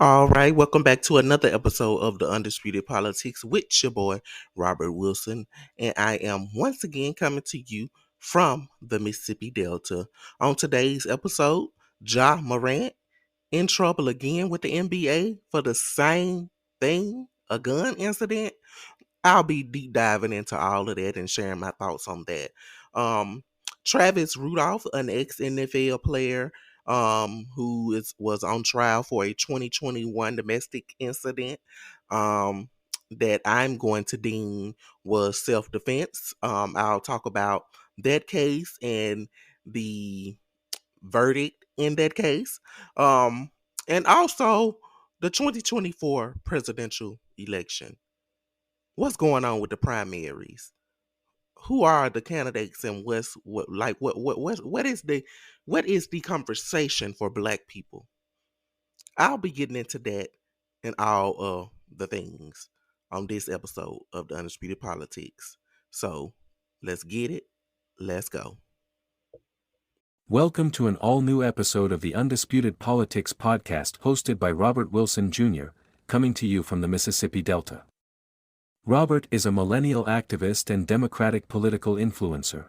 All right, welcome back to another episode of the Undisputed Politics with your boy Robert Wilson, and I am once again coming to you from the Mississippi Delta. On today's episode, Ja Morant in trouble again with the NBA for the same thing, a gun incident. I'll be deep diving into all of that and sharing my thoughts on that. Um, Travis Rudolph, an ex NFL player, was on trial for a 2021 domestic incident, that I'm going to deem was self defense. I'll talk about that case and the verdict in that case, and also the 2024 presidential election. What's going on with the primaries? Who are the candidates and what is the conversation for black people? I'll be getting into that and all of the things on this episode of the Undisputed Politics. So let's get it. Let's go. Welcome to an all-new episode of the Undisputed Politics Podcast hosted by Robert Wilson Jr., coming to you from the Mississippi Delta. Robert is a millennial activist and Democratic political influencer.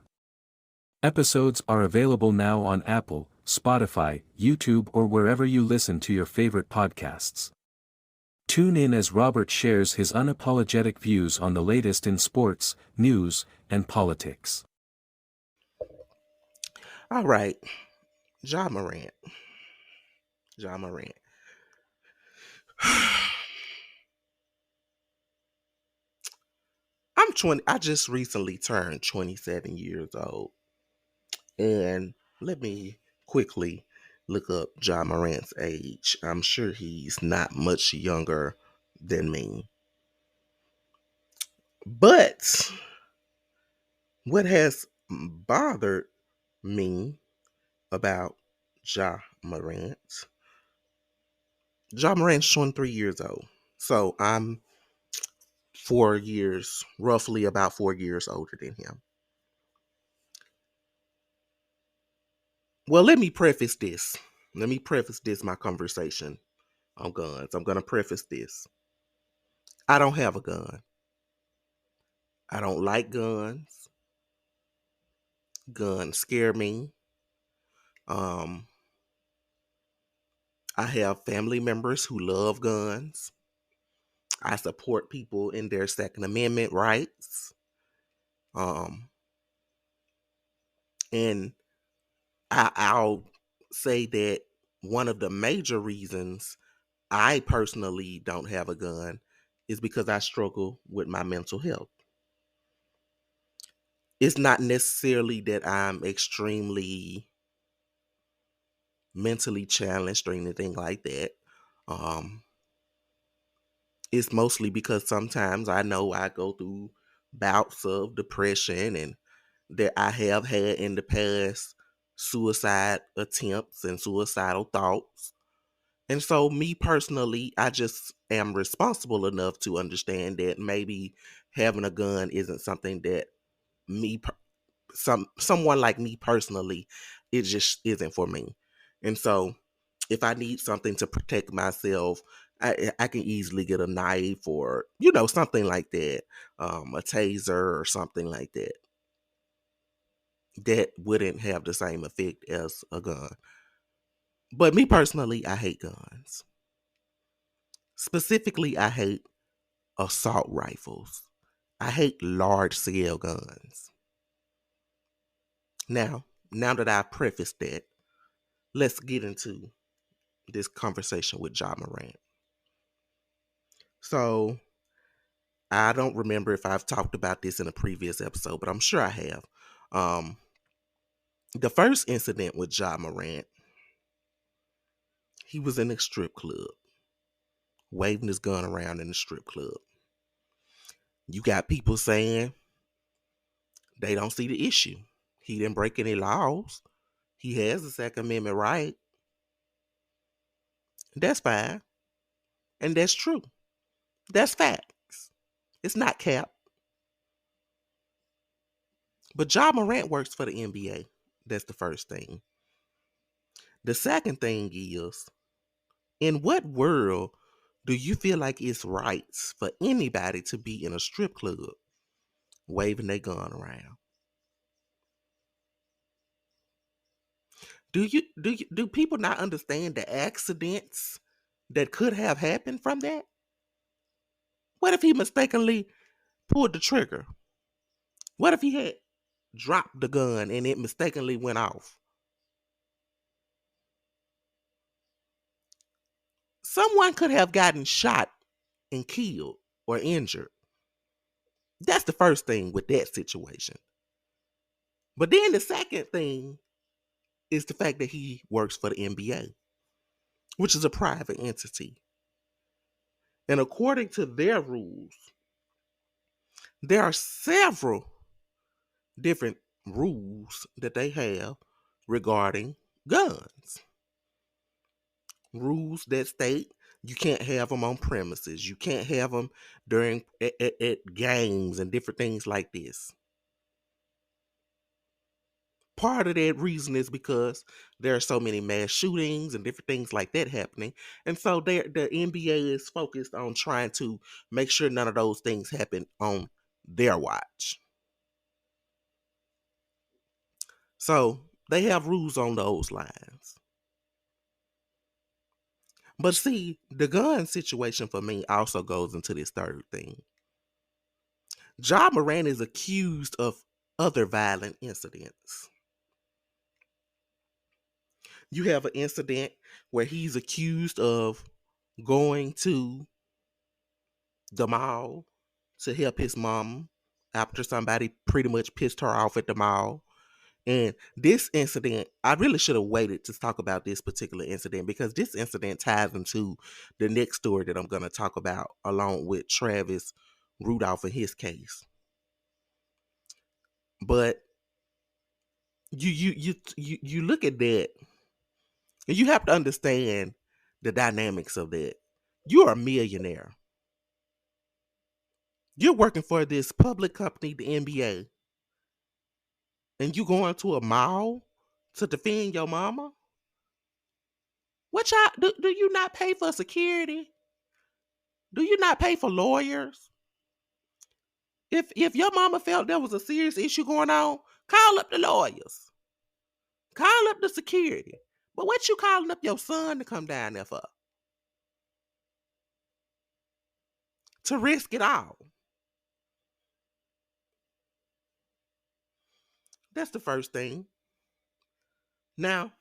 Episodes are available now on Apple, Spotify, YouTube, or wherever you listen to your favorite podcasts. Tune in as Robert shares his unapologetic views on the latest in sports, news, and politics. All right. Ja Morant. Ja Morant. I'm 20. I just recently turned 27 years old. And let me quickly look up Ja Morant's age. I'm sure he's not much younger than me. But what has bothered me about Ja Morant? Ja Morant's 23 years old. So I'm 4 years, roughly about 4 years older than him. Well, let me preface this. My conversation on guns. I'm going to preface this. I don't have a gun. I don't like guns. Guns scare me. Um, I have family members who love guns. I support people in their Second Amendment rights. Um, and I'll say that one of the major reasons I personally don't have a gun is because I struggle with my mental health. It's not necessarily that I'm extremely mentally challenged or anything like that. Um, it's mostly because sometimes I know I go through bouts of depression and that I have had in the past suicide attempts and suicidal thoughts. And so, me personally, I just am responsible enough to understand that maybe having a gun isn't something that me, someone like me personally, it just isn't for me. And so, if I need something to protect myself, I can easily get a knife or something like that, a taser or something like that. That wouldn't have the same effect as a gun. But me personally, I hate guns. Specifically, I hate assault rifles. I hate large scale guns. Now that I prefaced that, let's get into this conversation with Ja Morant. So, I don't remember if I've talked about this in a previous episode, but I'm sure I have. Um, the first incident with Ja Morant, he was in a strip club, waving his gun around in the strip club. You got people saying they don't see the issue. He didn't break any laws. He has a Second Amendment right. That's fine. And that's true. That's facts. It's not cap. But Ja Morant works for the NBA. That's the first thing. The second thing is In what world do you feel like it's right for anybody to be in a strip club waving their gun around? Do people not understand the accidents that could have happened from that? What if he mistakenly pulled the trigger? What if he had dropped the gun and it mistakenly went off? Someone could have gotten shot and killed or injured. That's the first thing with that situation. But then the second thing is the fact that he works for the NBA, which is a private entity. And according to their rules, there are several different rules that they have regarding guns. Rules that state you can't have them on premises. You can't have them during at games and different things like this. Part of that reason is because there are so many mass shootings and different things like that happening. And so the NBA is focused on trying to make sure none of those things happen on their watch. So they have rules on those lines. But see, the gun situation for me also goes into this third thing. Ja Morant is accused of other violent incidents. You have an incident where he's accused of going to the mall to help his mom after somebody pretty much pissed her off at the mall. And this incident, I really should have waited to talk about this particular incident because this incident ties into the next story that I'm going to talk about along with Travis Rudolph in his case. But you look at that and you have to understand the dynamics of that. You're a millionaire. You're working for this public company, the NBA, and you going to a mall to defend your mama? What y'all do you not pay for security? Do you not pay for lawyers? If your mama felt there was a serious issue going on, call up the lawyers. Call up the security. But what you calling up your son to come down there for? To risk it all. That's the first thing. Now,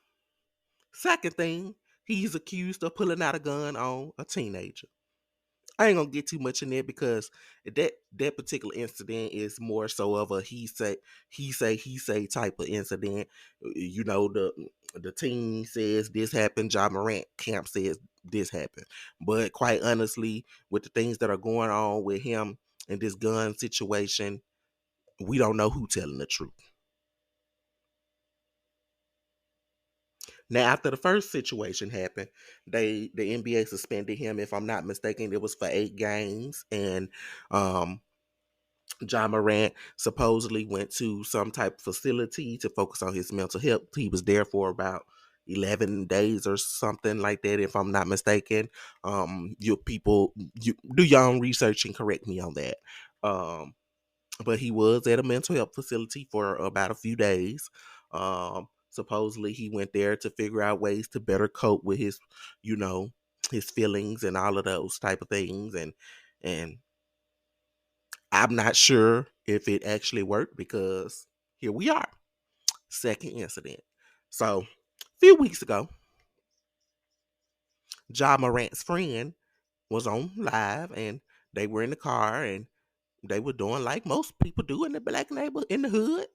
second thing, he's accused of pulling out a gun on a teenager. I ain't gonna get too much in there because that particular incident is more so of a he say type of incident. You know, the team says this happened, Ja Morant camp says this happened. But quite honestly, with the things that are going on with him and this gun situation, we don't know who telling the truth. Now, after the first situation happened, the NBA suspended him. If I'm not mistaken, it was for 8 games, and Ja Morant supposedly went to some type of facility to focus on his mental health. He was there for about 11 days or something like that, if I'm not mistaken. You do your own research and correct me on that. But he was at a mental health facility for about a few days. Supposedly he went there to figure out ways to better cope with his, you know, his feelings and all of those type of things. And I'm not sure if it actually worked because here we are. Second incident. So a few weeks ago, Ja Morant's friend was on live and they were in the car and they were doing like most people do in the black neighborhood in the hood.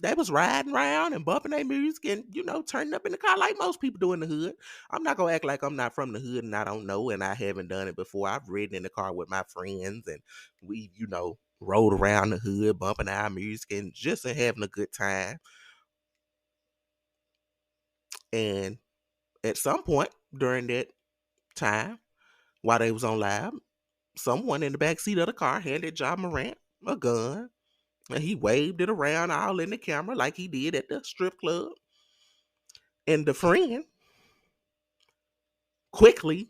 They was riding around and bumping their music and, you know, turning up in the car like most people do in the hood. I'm not gonna act like I'm not from the hood and I don't know and I haven't done it before. I've ridden in the car with my friends and we, you know, rode around the hood, bumping our music and just having a good time. And at some point during that time, while they was on live, someone in the back seat of the car handed Ja Morant a gun. And he waved it around all in the camera like he did at the strip club. And the friend quickly,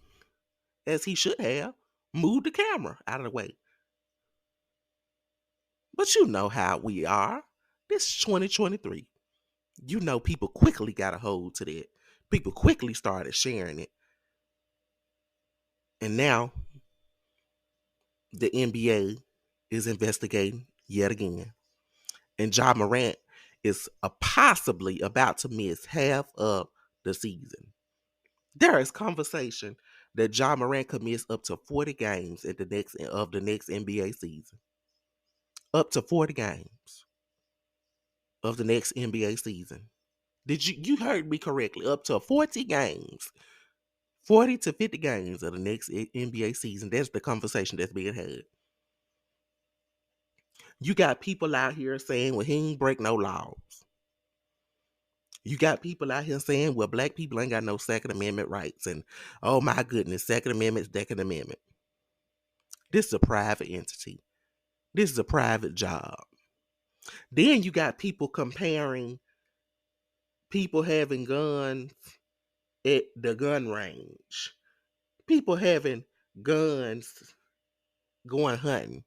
as he should have, moved the camera out of the way. But you know how we are. This is 2023. You know people quickly got a hold to that. People quickly started sharing it. And now the NBA is investigating yet again. And Ja Morant is possibly about to miss half of the season. There is conversation that Ja Morant could miss up to 40 games at the next NBA season. Up to 40 games of the next NBA season. Did you heard me correctly? Up to 40 games. 40 to 50 games of the next NBA season. That's the conversation that's being had. You got people out here saying, well, he ain't break no laws. You got people out here saying, well, black people ain't got no Second Amendment rights. And oh my goodness, Second Amendment, Second Amendment. This is a private entity. This is a private job. Then you got people comparing people having guns at the gun range. People having guns going hunting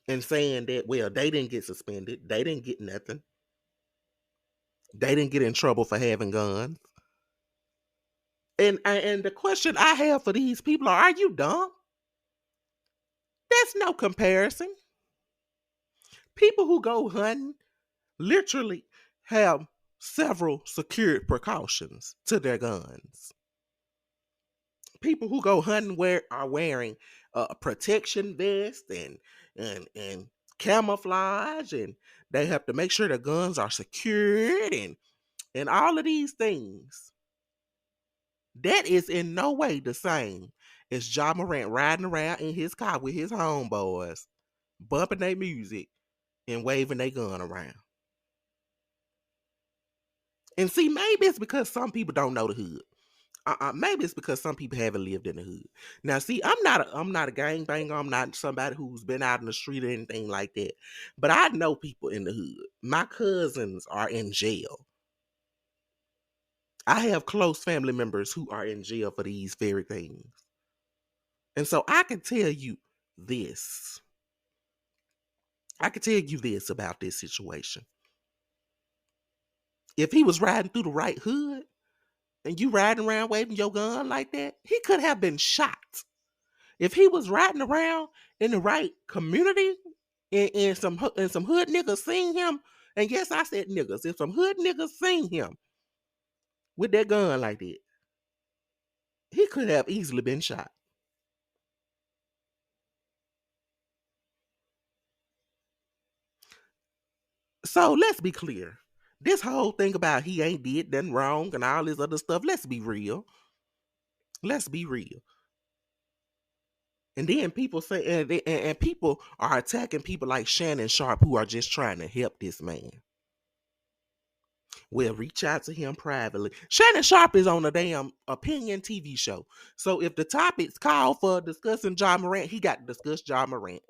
and saying that, well, they didn't get suspended. They didn't get nothing. They didn't get in trouble for having guns. And the question I have for these people are you dumb? That's no comparison. People who go hunting literally have several security precautions to their guns. People who go hunting are wearing protection vests and camouflage, and they have to make sure their guns are secured and all of these things. That is in no way the same as Ja Morant riding around in his car with his homeboys, bumping their music and waving their gun around. And see, maybe it's because some people don't know the hood. Maybe it's because some people haven't lived in the hood. Now, see, I'm not a gangbanger. I'm not somebody who's been out in the street or anything like that. But I know people in the hood. My cousins are in jail. I have close family members who are in jail for these very things. And so I can tell you this. I can tell you this about this situation. If he was riding through the right hood and you riding around waving your gun like that, he could have been shot. If he was riding around in the right community and some hood niggas seen him, and yes, I said niggas, if some hood niggas seen him with that gun like that, he could have easily been shot. So let's be clear. This whole thing about he ain't did nothing wrong and all this other stuff, let's be real. Let's be real. And then people say, and people are attacking people like Shannon Sharp who are just trying to help this man. Well, reach out to him privately. Shannon Sharp is on a damn opinion TV show. So if the topics call for discussing Ja Morant, he got to discuss Ja Morant.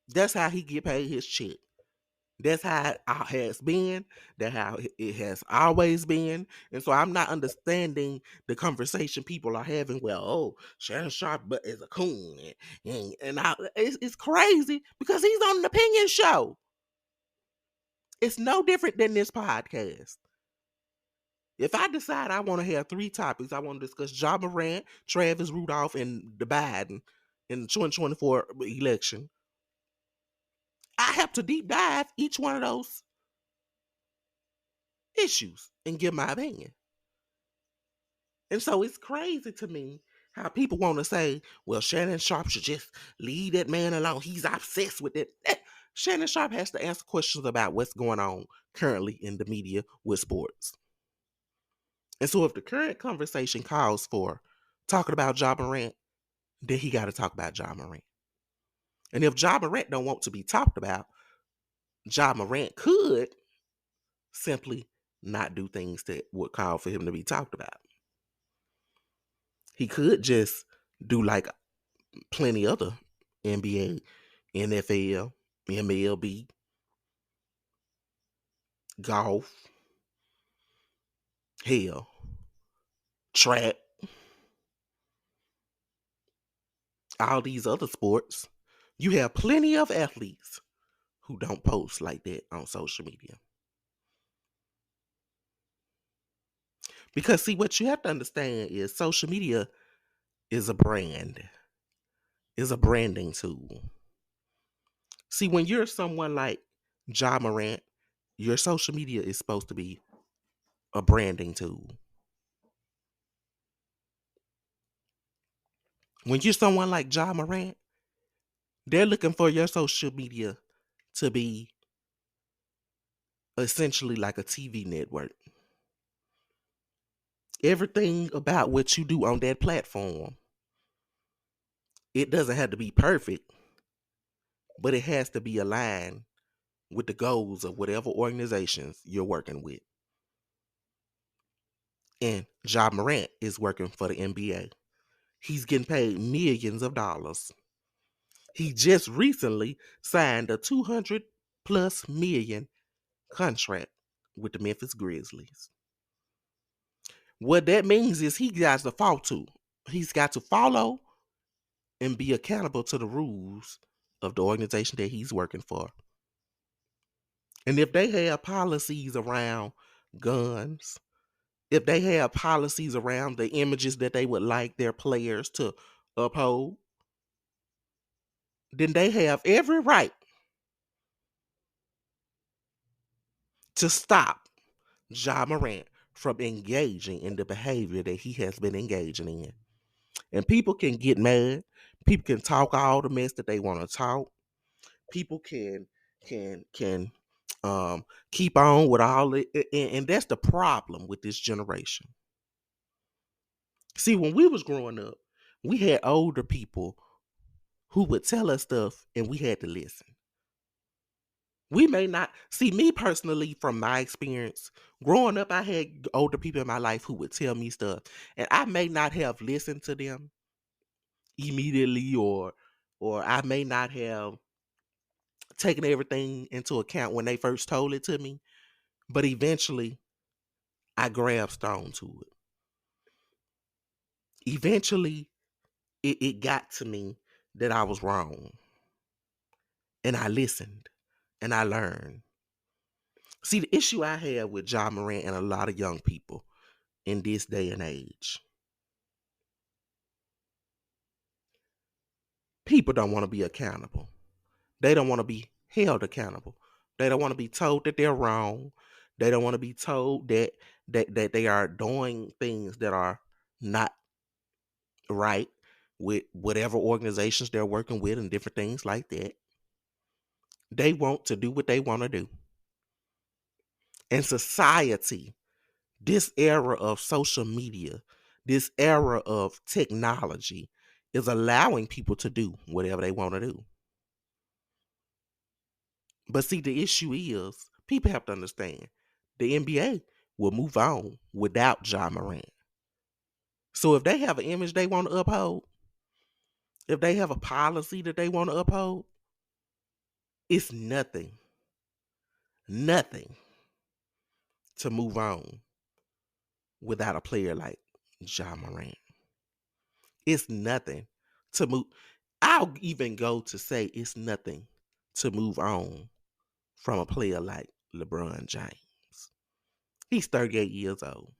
That's how he get paid his check. That's how it has been. That's how it has always been. And so I'm not understanding the conversation people are having. Well, oh, Shannon Sharp but is a coon. It's crazy because he's on an opinion show. It's no different than this podcast. If I decide I want to have 3 topics, I want to discuss Ja Morant, Travis Rudolph, and the Biden in the 2024 election, I have to deep dive each one of those issues and give my opinion. And so it's crazy to me how people want to say, well, Shannon Sharp should just leave that man alone. He's obsessed with it. Shannon Sharp has to answer questions about what's going on currently in the media with sports. And so if the current conversation calls for talking about Ja Morant, then he got to talk about Ja Morant. And if Ja Morant don't want to be talked about, Ja Morant could simply not do things that would call for him to be talked about. He could just do like plenty other NBA, NFL, MLB, golf, hell, track, all these other sports, you have plenty of athletes who don't post like that on social media. Because see, what you have to understand is social media is a brand, is a branding tool. See, when you're someone like Ja Morant, your social media is supposed to be a branding tool. When you're someone like Ja Morant, they're looking for your social media to be essentially like a TV network. Everything about what you do on that platform, it doesn't have to be perfect, but it has to be aligned with the goals of whatever organizations you're working with. And Ja Morant is working for the NBA. He's getting paid millions of dollars. He just recently signed a 200 plus million contract with the Memphis Grizzlies. What that means is he's got to follow and be accountable to the rules of the organization that he's working for. And if they have policies around guns, if they have policies around the images that they would like their players to uphold, then they have every right to stop Ja Morant from engaging in the behavior that he has been engaging in. And people can get mad. People can talk all the mess that they want to talk. People can keep on with all it, and that's the problem with this generation. See, when we was growing up, we had older people who would tell us stuff, and we had to listen. We may not see me personally from my experience. Growing up, I had older people in my life who would tell me stuff, and I may not have listened to them immediately, or I may not have taken everything into account when they first told it to me, but eventually I grasped onto it. Eventually, it got to me that I was wrong, and I listened and I learned. See, the issue I have with Ja Morant and a lot of young people in this day and age, people don't want to be accountable. They don't want to be held accountable. They don't want to be told that they're wrong. They don't want to be told that they are doing things that are not right with whatever organizations they're working with and different things like that. They want to do what they want to do. And society, this era of social media, this era of technology is allowing people to do whatever they want to do. But see, the issue is people have to understand the NBA will move on without Ja Morant. So if they have an image they want to uphold, if they have a policy that they want to uphold, it's nothing to move on without a player like Ja Morant. It's nothing to move. I'll even go to say it's nothing to move on from a player like LeBron James. He's 38 years old.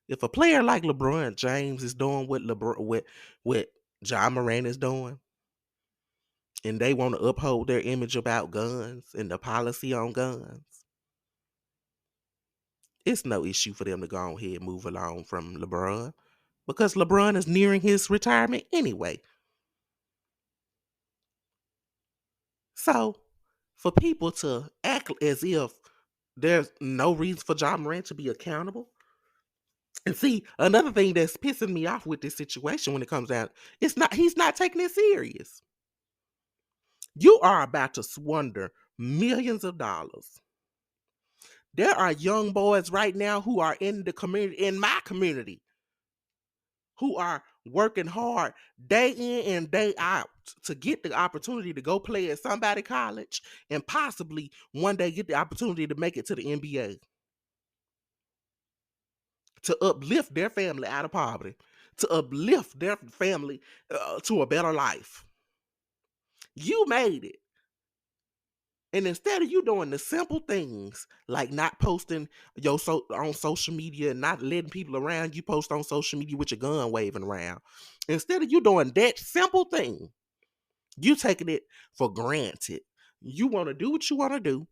If a player like LeBron James is doing what Ja Morant is doing, and they want to uphold their image about guns and the policy on guns, it's no issue for them to go ahead and move along from LeBron because LeBron is nearing his retirement anyway. So, for people to act as if there's no reason for Ja Morant to be accountable, and see, another thing that's pissing me off with this situation when it comes down, he's not taking it serious. You are about to squander millions of dollars. There are young boys right now who are in the community, in my community, who are working hard day in and day out to get the opportunity to go play at somebody college and possibly one day get the opportunity to make it to the NBA. to uplift their family out of poverty, to uplift their family to a better life. You made it. And instead of you doing the simple things like not posting on social media and not letting people around you post on social media with your gun waving around, instead of you doing that simple thing, you taking it for granted. You want to do what you want to do.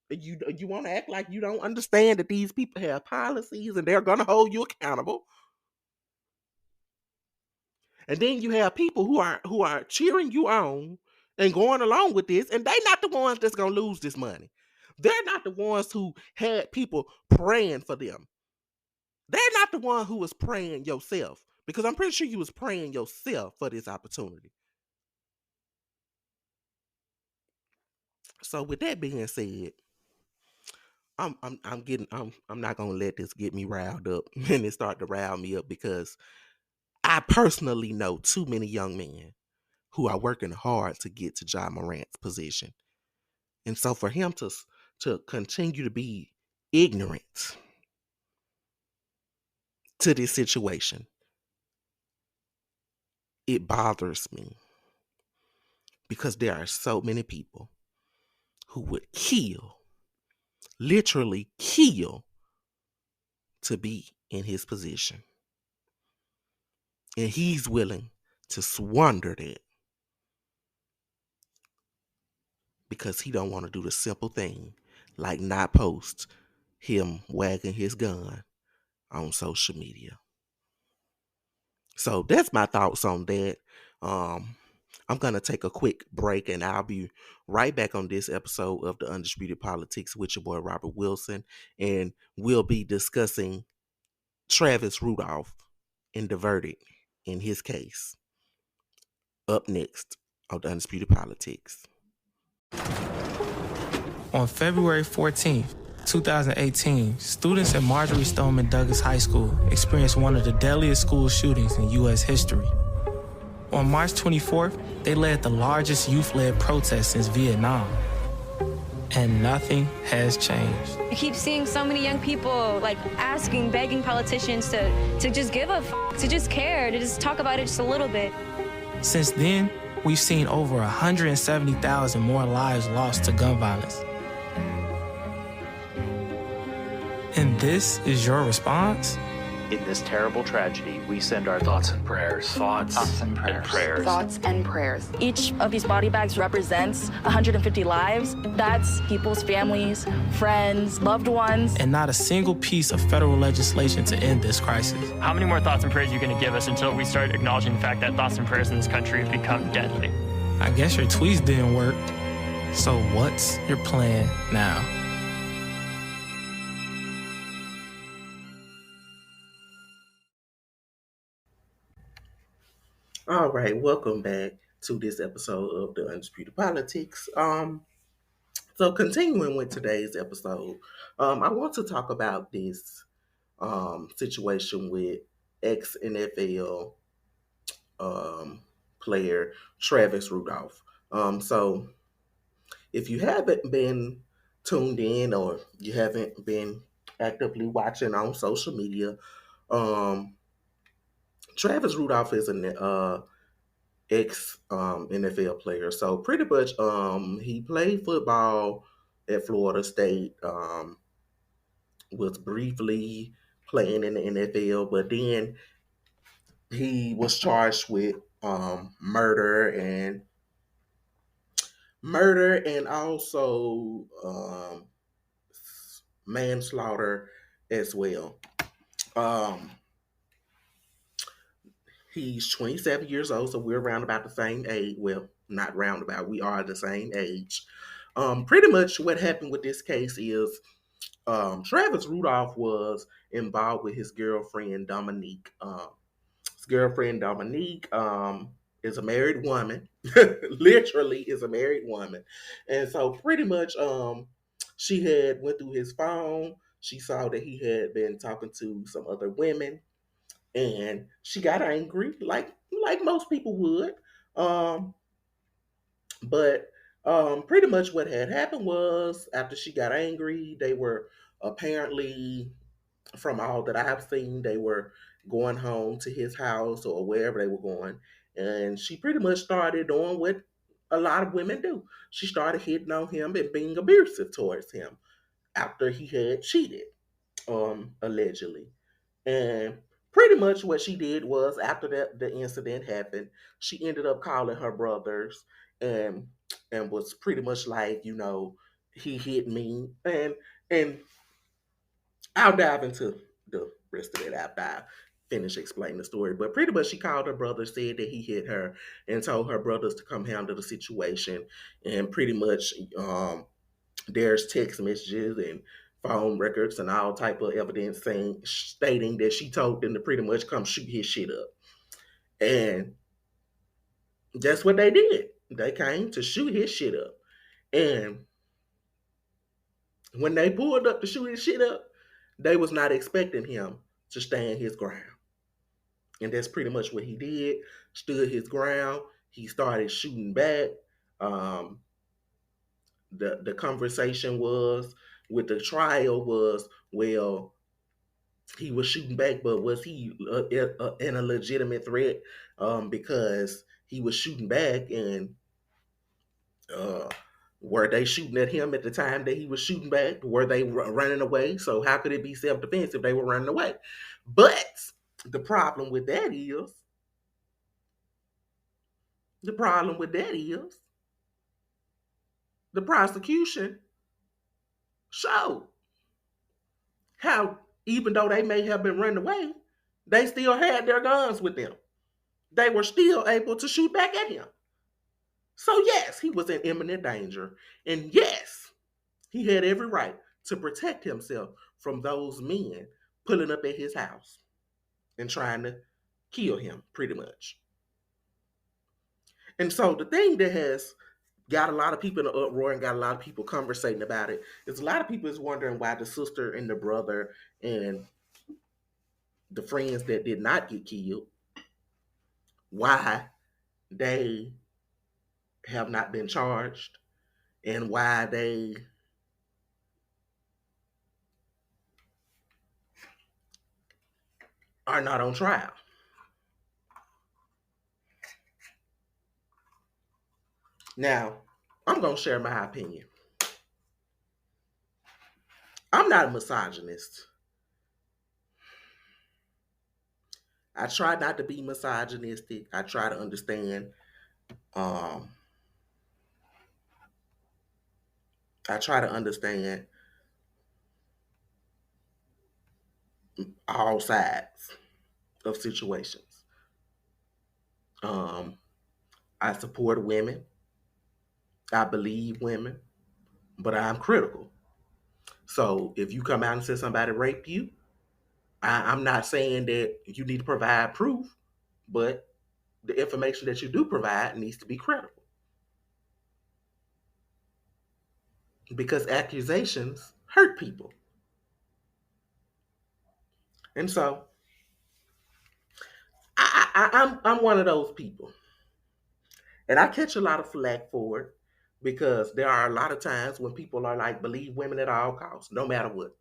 You want to act like you don't understand that these people have policies and they're going to hold you accountable. And then you have people who are cheering you on and going along with this, and they're not the ones that's gonna lose this money. They're not the ones who had people praying for them. They're not the one who was praying yourself, because I'm pretty sure you was praying yourself for this opportunity. So with that being said, I'm not gonna let this get me riled up and it start to rile me up, because I personally know too many young men who are working hard to get to Ja Morant's position. And so for him to continue to be ignorant to this situation, it bothers me, because there are so many people who would kill, literally kill, to be in his position. And he's willing to squander that because he don't want to do the simple thing like not post him wagging his gun on social media. So that's my thoughts on that. I'm going to take a quick break and I'll be right back on this episode of the Undisputed Politics with your boy Robert Wilson. And we'll be discussing Travis Rudolph and the verdict in his case. Up next on the Undisputed Politics. On February 14th, 2018, students at Marjorie Stoneman Douglas High School experienced one of the deadliest school shootings in U.S. history. On March 24th, they led the largest youth-led protest since Vietnam. And nothing has changed. You keep seeing so many young people asking, begging politicians to just give a to just care, to just talk about it just a little bit. Since then, we've seen over 170,000 more lives lost to gun violence. And this is your response? In this terrible tragedy, we send our thoughts and prayers. Thoughts and prayers. Thoughts and prayers. Each of these body bags represents 150 lives. That's people's families, friends, loved ones. And not a single piece of federal legislation to end this crisis. How many more thoughts and prayers are you going to give us until we start acknowledging the fact that thoughts and prayers in this country have become deadly? I guess your tweets didn't work. So what's your plan now? All right, welcome back to this episode of the Undisputed Politics. So continuing with today's episode, I want to talk about this situation with ex-NFL player Travis Rudolph. So if you haven't been tuned in or you haven't been actively watching on social media, Travis Rudolph is an ex NFL player. So pretty much he played football at Florida State, was briefly playing in the NFL, but then he was charged with murder and also manslaughter as well. He's 27 years old, so we're around about the same age. Well, not roundabout, we are the same age. Pretty much what happened with this case is Travis Rudolph was involved with his girlfriend, Dominique. His girlfriend, Dominique, is a married woman, literally is a married woman. And so pretty much she had went through his phone. She saw that he had been talking to some other women. And she got angry, like most people would. But pretty much what had happened was after she got angry, they were apparently from all that I have seen, they were going home to his house or wherever they were going. And she pretty much started doing what a lot of women do. She started hitting on him and being abusive towards him after he had cheated, allegedly. And pretty much what she did was after that the incident happened, she ended up calling her brothers and was pretty much like, he hit me. And I'll dive into the rest of it after I finish explaining the story. But pretty much she called her brother, said that he hit her, and told her brothers to come handle the situation. And pretty much there's text messages and phone records and all type of evidence stating that she told them to pretty much come shoot his shit up. And that's what they did. They came to shoot his shit up. And when they pulled up to shoot his shit up, they was not expecting him to stand his ground. And that's pretty much what he did. Stood his ground. He started shooting back. The conversation was with the trial was, well, he was shooting back, but was he in a legitimate threat? Because he was shooting back, and were they shooting at him at the time that he was shooting back? Were they running away? So how could it be self-defense if they were running away? But the problem with that is, the prosecution showed how, even though they may have been running away, they still had their guns with them. They were still able to shoot back at him. So yes, he was in imminent danger. And yes, he had every right to protect himself from those men pulling up at his house and trying to kill him, pretty much. And so the thing that has got a lot of people in an uproar and got a lot of people conversating about it is, a lot of people is wondering why the sister and the brother and the friends that did not get killed, why they have not been charged and why they are not on trial. Now, I'm going to share my opinion. I'm not a misogynist. I try not to be misogynistic. I try to understand. I try to understand all sides of situations. I support women. I believe women, but I'm critical. So if you come out and say somebody raped you, I'm not saying that you need to provide proof, but the information that you do provide needs to be credible. Because accusations hurt people. And so I'm one of those people. And I catch a lot of flack for it, because there are a lot of times when people are like, believe women at all costs, no matter what.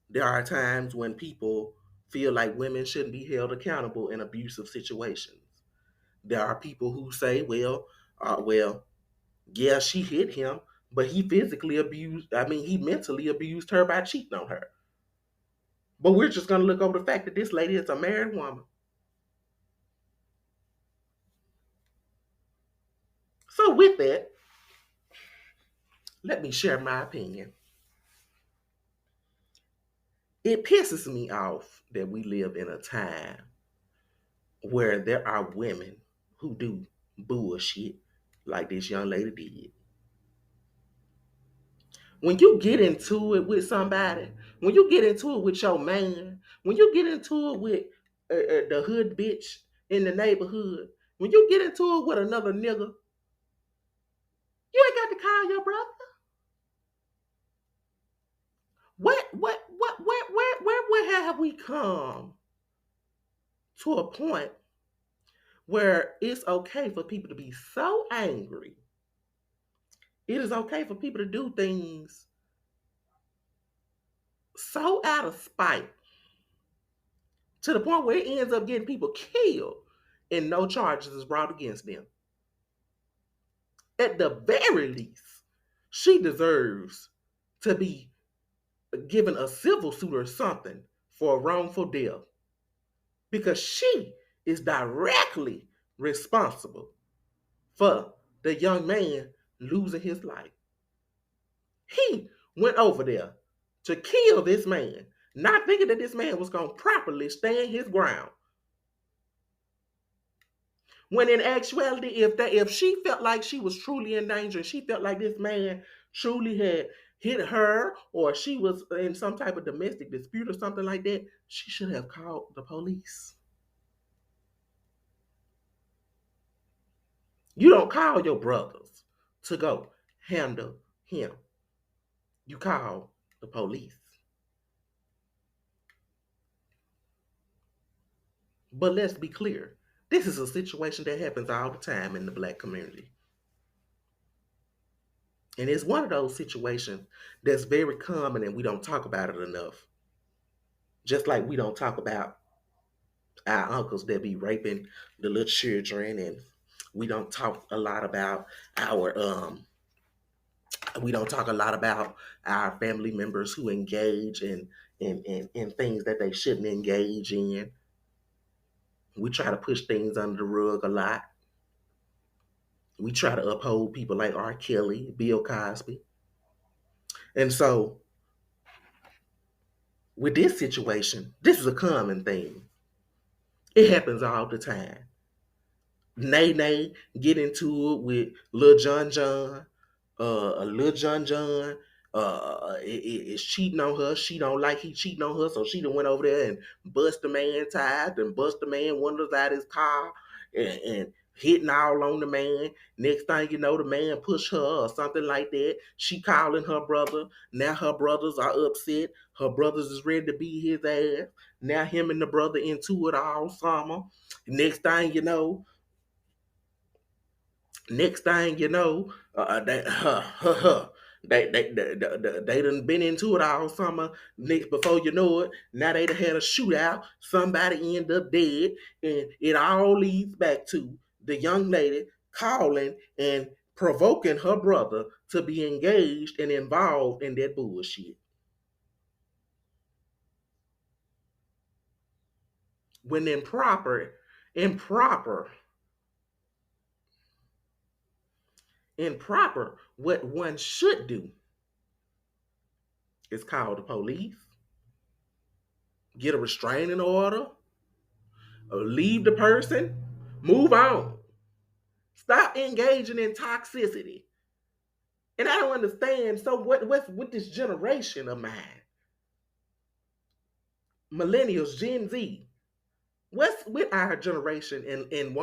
There are times when people feel like women shouldn't be held accountable in abusive situations. There are people who say, well, yeah, she hit him, but he mentally abused her by cheating on her. But we're just going to look over the fact that this lady is a married woman. So with that, let me share my opinion. It pisses me off that we live in a time where there are women who do bullshit like this young lady did. When you get into it with somebody, when you get into it with your man, when you get into it with the hood bitch in the neighborhood, when you get into it with another nigga, you ain't got to call your brother. Where have we come to a point where it's okay for people to be so angry? It is okay for people to do things so out of spite to the point where it ends up getting people killed and no charges is brought against them. At the very least, she deserves to be given a civil suit or something for a wrongful death because she is directly responsible for the young man losing his life. He went over there to kill this man, not thinking that this man was going to properly stand his ground. When in actuality, if she felt like she was truly in danger, and she felt like this man truly had hit her, or she was in some type of domestic dispute or something like that, she should have called the police. You don't call your brothers to go handle him. You call the police. But let's be clear. This is a situation that happens all the time in the Black community. And it's one of those situations that's very common and we don't talk about it enough. Just like we don't talk about our uncles that be raping the little children, and we don't talk a lot about our family members who engage in things that they shouldn't engage in. We try to push things under the rug a lot. We try to uphold people like R. Kelly, Bill Cosby. And so, with this situation, this is a common thing. It happens all the time. Nay get into it with Lil John John. Lil John John is cheating on her. She don't like he cheating on her, so she done went over there and bust the man tires and bust the man windows out his car and hitting all on the man. Next thing you know, the man push her or something like that. She calling her brother. Now her brothers are upset. Her brothers is ready to beat his ass. Now him and the brother into it all summer. Next thing you know, they done been into it all summer. Next, before you know it, now they done had a shootout. Somebody end up dead, and it all leads back to the young lady calling and provoking her brother to be engaged and involved in that bullshit. When improper, what one should do is call the police, get a restraining order, or leave the person, move on. Stop engaging in toxicity. And I don't understand. So what's with this generation of mine? Millennials, Gen Z. What's with our generation and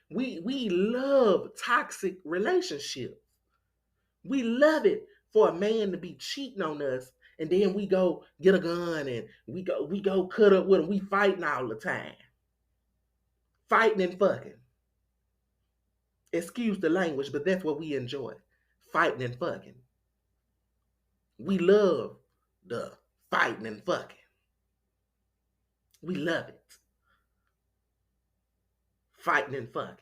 we love toxic relationships. We love it for a man to be cheating on us, and then we go get a gun and we go cut up with him. We fighting all the time. Fighting and fucking. Excuse the language, but that's what we enjoy. Fighting and fucking. We love the fighting and fucking. We love it. Fighting and fucking.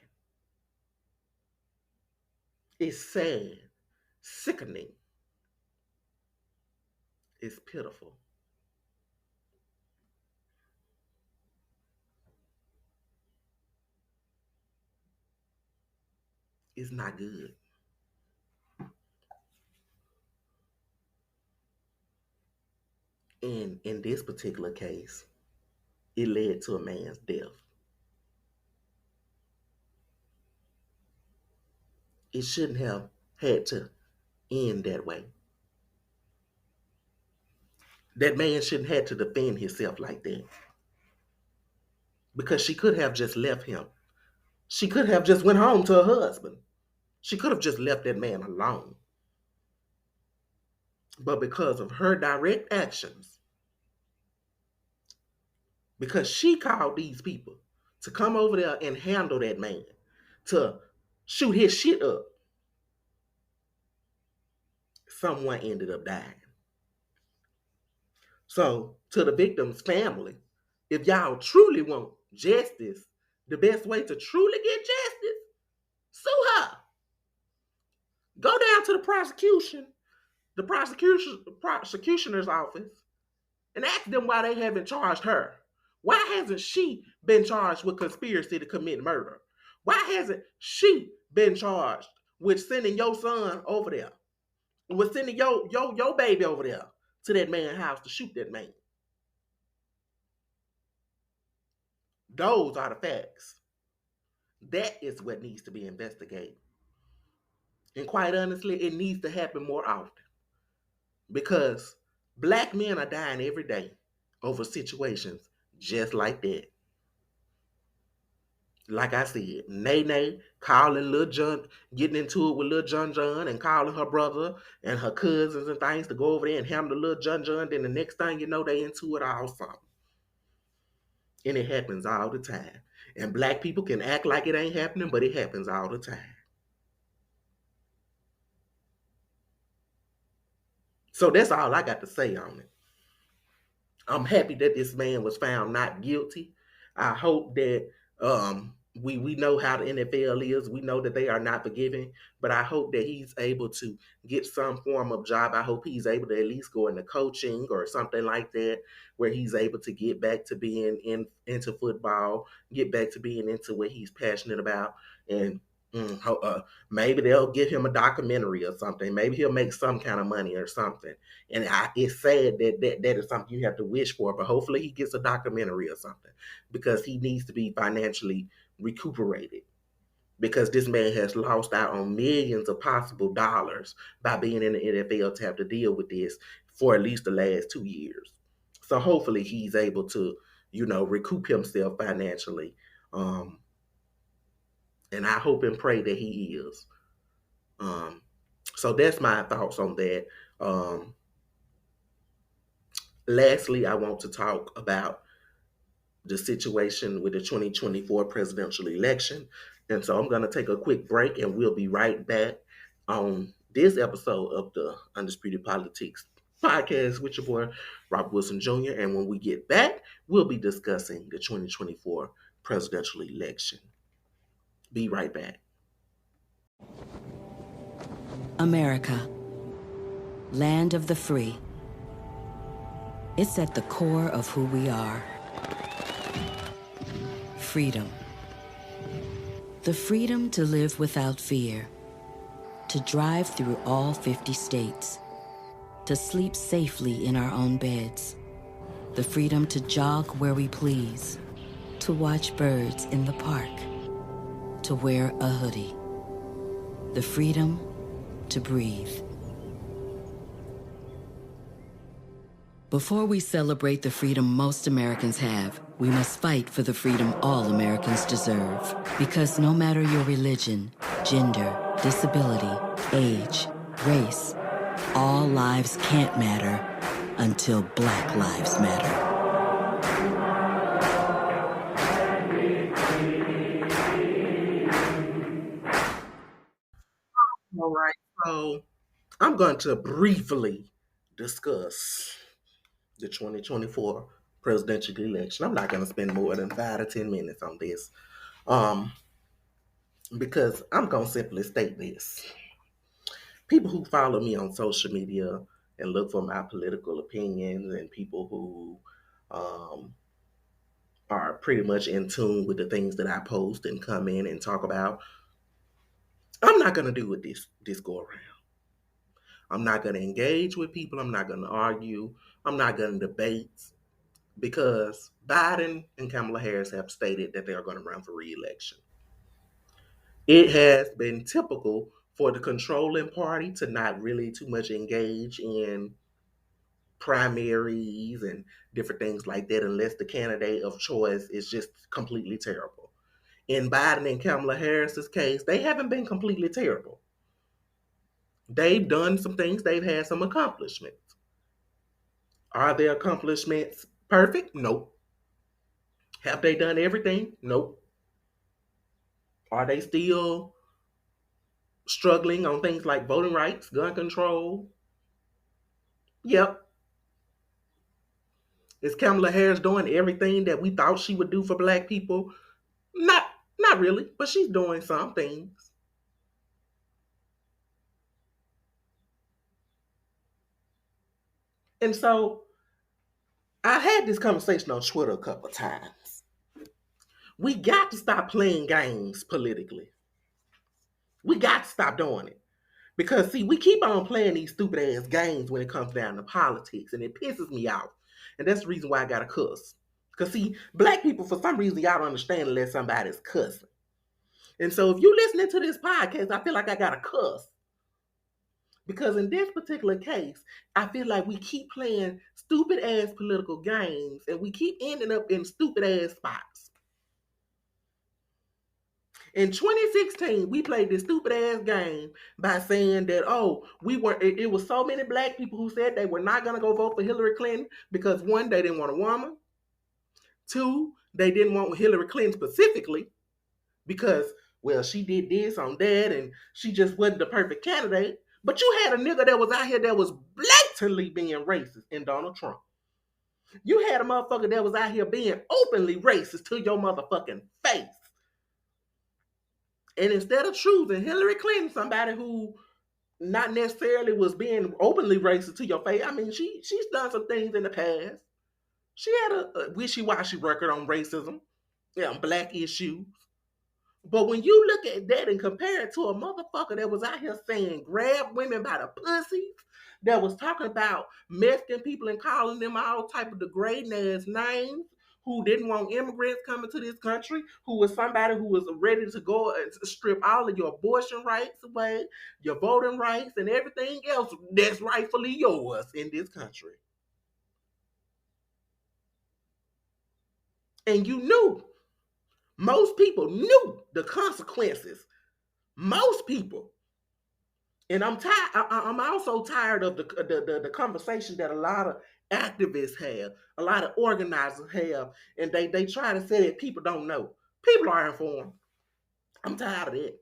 It's sad, sickening. It's pitiful. It's not good. And in this particular case, it led to a man's death. It shouldn't have had to end that way. That man shouldn't have to defend himself like that. Because she could have just left him. She could have just went home to her husband. She could have just left that man alone. But because of her direct actions, because she called these people to come over there and handle that man, to shoot his shit up, someone ended up dying. So, to the victim's family, if y'all truly want justice, the best way to truly get justice, sue her. Go down to the prosecutioner's office, and ask them why they haven't charged her. Why hasn't she been charged with conspiracy to commit murder? Why hasn't she been charged with sending your son over there? With sending your baby over there to that man's house to shoot that man? Those are the facts. That is what needs to be investigated. And quite honestly, it needs to happen more often. Because black men are dying every day over situations just like that. Like I said, Nene calling Lil John, getting into it with Lil John and calling her brother and her cousins and things to go over there and handle Lil John. Then the next thing you know, they into it also. And it happens all the time. And black people can act like it ain't happening, but it happens all the time. So that's all I got to say on it. I'm happy that this man was found not guilty. I hope that we know how the NFL is. We know that they are not forgiving, but I hope that he's able to get some form of job. I hope he's able to at least go into coaching or something like that, where he's able to get back to being into football, get back to being into what he's passionate about, and maybe they'll give him a documentary or something. Maybe he'll make some kind of money or something. And it's sad that is something you have to wish for, but hopefully he gets a documentary or something, because he needs to be financially recuperated, because this man has lost out on millions of possible dollars by being in the NFL to have to deal with this for at least the last 2 years. So hopefully he's able to, recoup himself financially. And I hope and pray that he is. So that's my thoughts on that. Lastly, I want to talk about the situation with the 2024 presidential election. And so I'm going to take a quick break, and we'll be right back on this episode of the Undisputed Politics Podcast with your boy, Robert Wilson Jr. And when we get back, we'll be discussing the 2024 presidential election. Be right back. America, land of the free. It's at the core of who we are. Freedom. The freedom to live without fear, to drive through all 50 states, to sleep safely in our own beds, the freedom to jog where we please, to watch birds in the park, to wear a hoodie, the freedom to breathe. Before we celebrate the freedom most Americans have, we must fight for the freedom all Americans deserve. Because no matter your religion, gender, disability, age, race, all lives can't matter until Black Lives Matter. All right, so I'm going to briefly discuss the 2024 presidential election. I'm not going to spend more than 5 to 10 minutes on this, because I'm going to simply state this. People who follow me on social media and look for my political opinions, and people who are pretty much in tune with the things that I post and come in and talk about, I'm not going to do it this go around. I'm not going to engage with people. I'm not going to argue. I'm not going to debate, because Biden and Kamala Harris have stated that they are going to run for re-election. It has been typical for the controlling party to not really too much engage in primaries and different things like that unless the candidate of choice is just completely terrible. In Biden and Kamala Harris's case, they haven't been completely terrible. They've done some things. They've had some accomplishments. Are their accomplishments perfect? Nope. Have they done everything? Nope. Are they still struggling on things like voting rights, gun control? Yep. Is Kamala Harris doing everything that we thought she would do for black people? Not really, but she's doing some things. And so I had this conversation on Twitter a couple of times. We got to stop playing games politically. We got to stop doing it. Because, see, we keep on playing these stupid ass games when it comes down to politics, and it pisses me off. And that's the reason why I got to cuss. Because, see, black people, for some reason, y'all don't understand unless somebody's cussing. And so if you're listening to this podcast, I feel like I got to cuss. Because in this particular case, I feel like we keep playing stupid ass political games, and we keep ending up in stupid ass spots. In 2016, we played this stupid ass game by saying that, it was so many black people who said they were not going to go vote for Hillary Clinton because, one, they didn't want a woman. Two, they didn't want Hillary Clinton specifically because, well, she did this on that and she just wasn't the perfect candidate. But you had a nigga that was out here that was blatantly being racist in Donald Trump. You had a motherfucker that was out here being openly racist to your motherfucking face. And instead of choosing Hillary Clinton, somebody who not necessarily was being openly racist to your face, I mean, she's done some things in the past. She had a wishy-washy record on racism, black issues. But when you look at that and compare it to a motherfucker that was out here saying grab women by the pussies, that was talking about Mexican people and calling them all type of degrading ass names, who didn't want immigrants coming to this country, who was somebody who was ready to go and strip all of your abortion rights away, your voting rights, and everything else that's rightfully yours in this country. And you knew. Most people knew the consequences. Most people. And I'm tired. I'm also tired of the conversation that a lot of activists have, a lot of organizers have, and they try to say that people don't know. People are informed. I'm tired of that.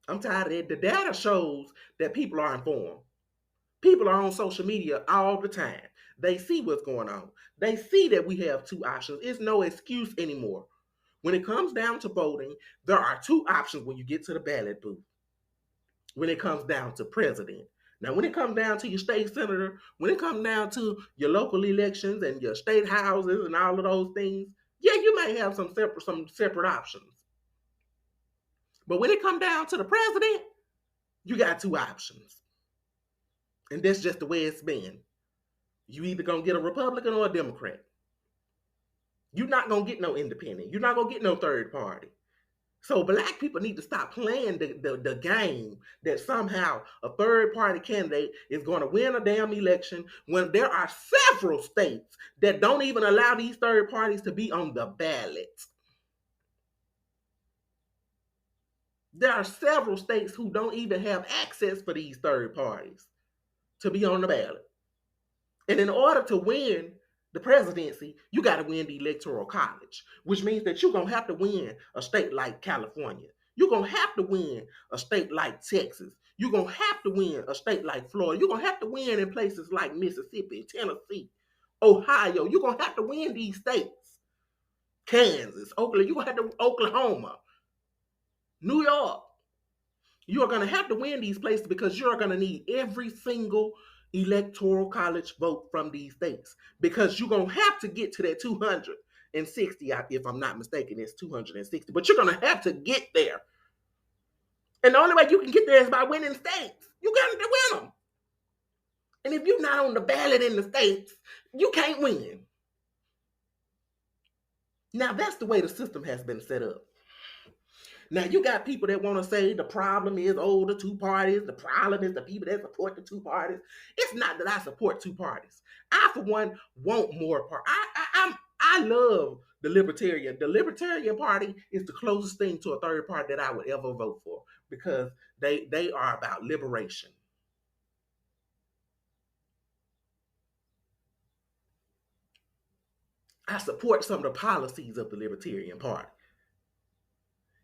I'm tired of that. The data shows that people are informed. People are on social media all the time. They see what's going on. They see that we have two options. It's no excuse anymore. When it comes down to voting, there are two options when you get to the ballot booth. When it comes down to president. Now, when it comes down to your state senator, when it comes down to your local elections and your state houses and all of those things, yeah, you may have some separate options. But when it comes down to the president, you got two options. And that's just the way it's been. You either gonna get a Republican or a Democrat. You're not gonna get no independent. You're not gonna get no third party. So black people need to stop playing the game that somehow a third party candidate is going to win a damn election when there are several states that don't even allow these third parties to be on the ballot. There are several states who don't even have access for these third parties to be on the ballot. And in order to win the presidency, you got to win the electoral college, which means that you're going to have to win a state like California. You're going to have to win a state like Texas. You're going to have to win a state like Florida. You're going to have to win in places like Mississippi, Tennessee, Ohio. You're going to have to win these states. Kansas, Oklahoma. You're going to have to Oklahoma, New York. You are going to have to win these places because you're going to need every single electoral college vote from these states, because you're going to have to get to that 260, if I'm not mistaken, it's 260, but you're going to have to get there. And the only way you can get there is by winning states. You got to win them. And if you're not on the ballot in the states, you can't win. Now, that's the way the system has been set up. Now, you got people that want to say the problem is, the two parties. The problem is the people that support the two parties. It's not that I support two parties. I, for one, want more parties. I love the Libertarian. The Libertarian Party is the closest thing to a third party that I would ever vote for, because they are about liberation. I support some of the policies of the Libertarian Party.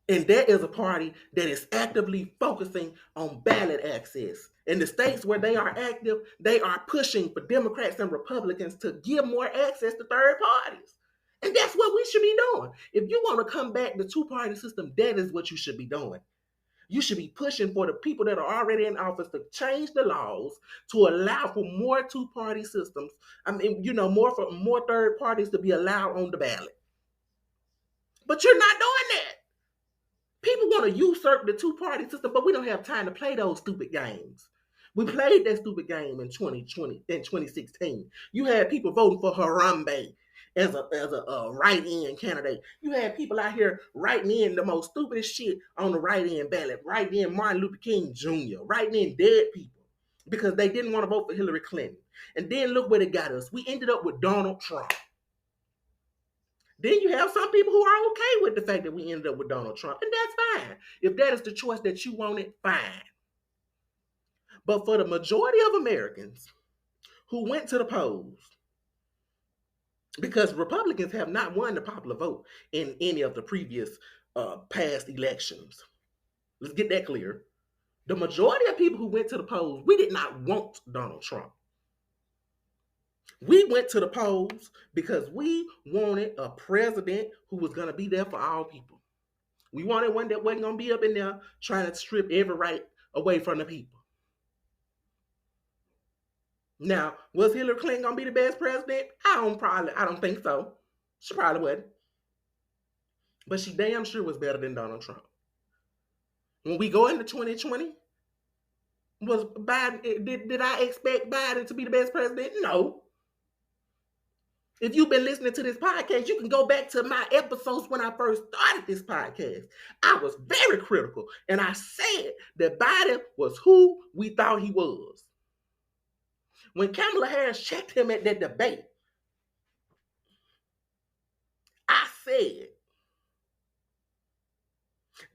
And that is a party that is actively focusing on ballot access. In the states where they are active, they are pushing for Democrats and Republicans to give more access to third parties. And that's what we should be doing. If you want to come back to two-party system, that is what you should be doing. You should be pushing for the people that are already in office to change the laws to allow for more two-party systems. I mean, more third parties to be allowed on the ballot. But you're not doing that. People want to usurp the two-party system, but we don't have time to play those stupid games. We played that stupid game in 2020, in 2016. You had people voting for Harambe as a write-in candidate. You had people out here writing in the most stupidest shit on the write-in ballot, writing in Martin Luther King Jr., writing in dead people because they didn't want to vote for Hillary Clinton. And then look where it got us. We ended up with Donald Trump. Then you have some people who are okay with the fact that we ended up with Donald Trump, and that's fine. If that is the choice that you wanted, fine. But for the majority of Americans who went to the polls, because Republicans have not won the popular vote in any of the previous past elections. Let's get that clear. The majority of people who went to the polls, we did not want Donald Trump. We went to the polls because we wanted a president who was going to be there for all people. We wanted one that wasn't going to be up in there trying to strip every right away from the people. Now, was Hillary Clinton going to be the best president? I don't think so. She probably wasn't. But she damn sure was better than Donald Trump. When we go into 2020, was Biden, did I expect Biden to be the best president? No. If you've been listening to this podcast, you can go back to my episodes when I first started this podcast. I was very critical, and I said that Biden was who we thought he was. When Kamala Harris checked him at that debate, I said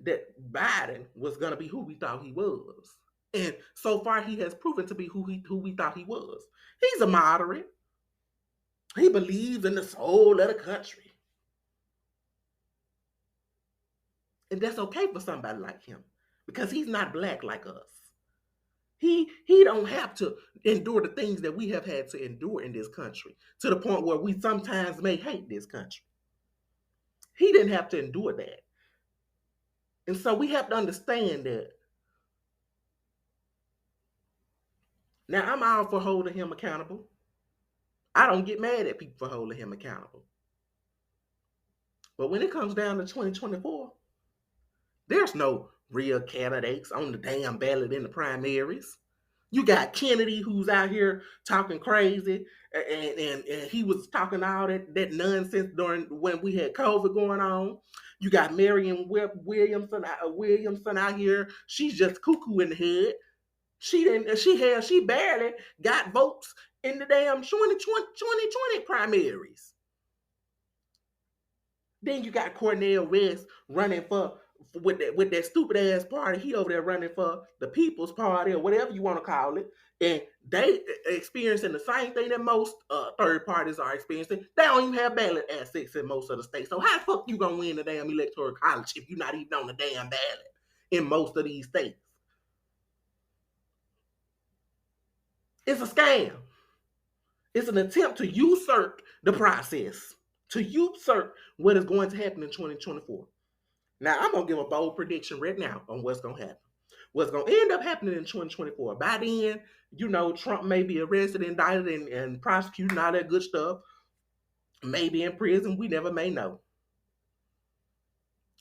that Biden was going to be who we thought he was. And so far, he has proven to be who we thought he was. He's a moderate. He believes in the soul of the country. And that's okay for somebody like him because he's not black like us. He don't have to endure the things that we have had to endure in this country to the point where we sometimes may hate this country. He didn't have to endure that. And so we have to understand that. Now, I'm all for holding him accountable. I don't get mad at people for holding him accountable. But when it comes down to 2024, there's no real candidates on the damn ballot in the primaries. You got Kennedy who's out here talking crazy, and he was talking all that nonsense during when we had COVID going on. You got Marianne Williamson out here. She's just cuckoo in the head. She barely got votes in the damn 2020 primaries. Then you got Cornel West running with that stupid ass party. He over there running for the People's Party or whatever you want to call it. And they experiencing the same thing that most third parties are experiencing. They don't even have ballot access in most of the states. So how the fuck you gonna win the damn electoral college if you're not even on the damn ballot in most of these states? It's a scam. It's an attempt to usurp the process, to usurp what is going to happen in 2024. Now, I'm going to give a bold prediction right now on what's going to happen. What's going to end up happening in 2024. By then, Trump may be arrested, indicted, and prosecuted and all that good stuff. Maybe in prison. We never may know.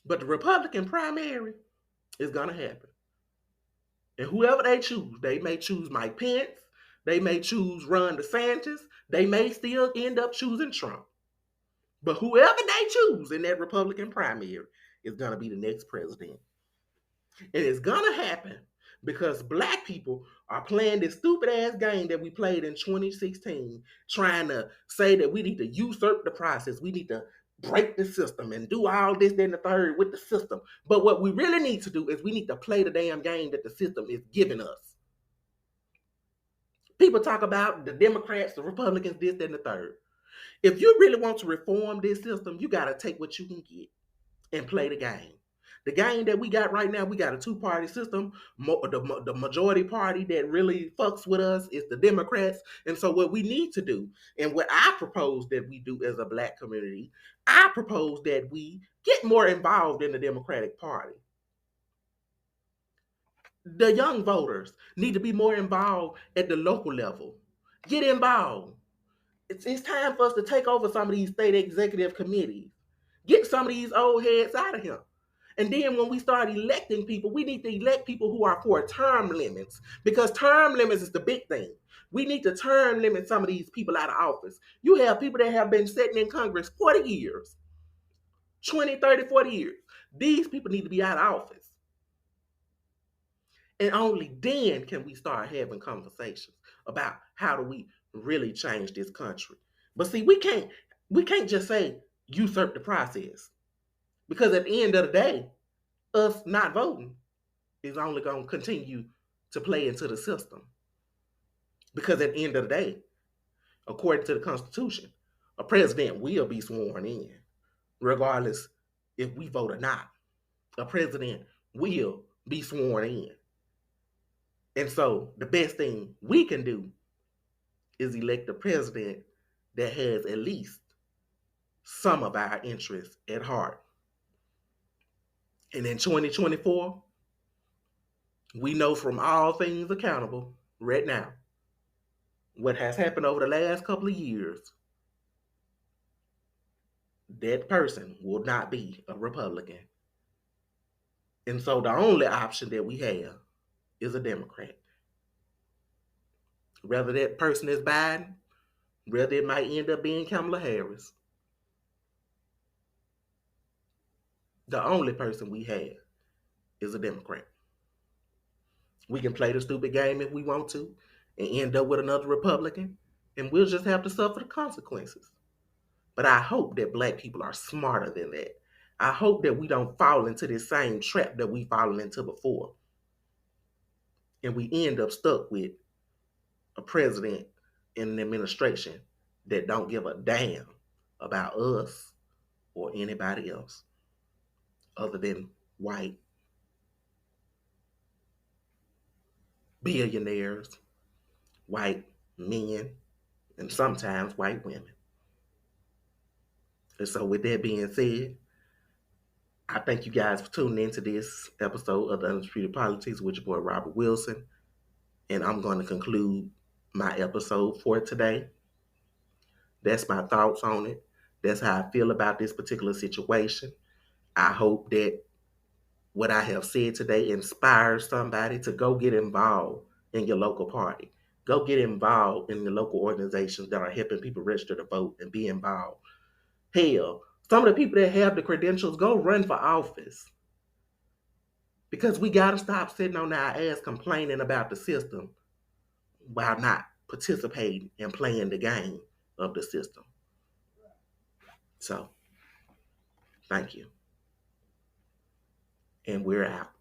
But the Republican primary is going to happen. And whoever they choose, they may choose Mike Pence. They may choose Ron DeSantis. They may still end up choosing Trump. But whoever they choose in that Republican primary is going to be the next president. And it's going to happen because black people are playing this stupid ass game that we played in 2016, trying to say that we need to usurp the process. We need to break the system and do all this, then the third with the system. But what we really need to do is we need to play the damn game that the system is giving us. People talk about the Democrats, the Republicans, this, that, and the third. If you really want to reform this system, you got to take what you can get and play the game. The game that we got right now, we got a two-party system. The majority party that really fucks with us is the Democrats. And so what we need to do, and what I propose that we do as a Black community, I propose that we get more involved in the Democratic Party. The young voters need to be more involved at the local level. Get involved. It's time for us to take over some of these state executive committees. Get some of these old heads out of here. And then when we start electing people, we need to elect people who are for term limits, because term limits is the big thing. We need to term limit some of these people out of office. You have people that have been sitting in Congress 40 years, 20, 30, 40 years. These people need to be out of office. And only then can we start having conversations about how do we really change this country. But see, we can't just say usurp the process. Because at the end of the day, us not voting is only going to continue to play into the system. Because at the end of the day, according to the Constitution, a president will be sworn in, regardless if we vote or not. A president will be sworn in. And so the best thing we can do is elect a president that has at least some of our interests at heart. And in 2024, we know from all things accountable right now, what has happened over the last couple of years, that person will not be a Republican. And so the only option that we have is a Democrat. Whether that person is Biden, whether it might end up being Kamala Harris, the only person we have is a Democrat. We can play the stupid game if we want to and end up with another Republican, and we'll just have to suffer the consequences. But I hope that Black people are smarter than that. I hope that we don't fall into this same trap that we've fallen into before. And we end up stuck with a president and an administration that don't give a damn about us or anybody else other than white billionaires, white men, and sometimes white women. And so with that being said, I thank you guys for tuning into this episode of the Undisputed Politics with your boy Robert Wilson. And I'm going to conclude my episode for today. That's my thoughts on it. That's how I feel about this particular situation. I hope that what I have said today inspires somebody to go get involved in your local party. Go get involved in the local organizations that are helping people register to vote and be involved. Hell, some of the people that have the credentials, go run for office. Because we got to stop sitting on our ass complaining about the system while not participating and playing the game of the system. So, thank you. And we're out.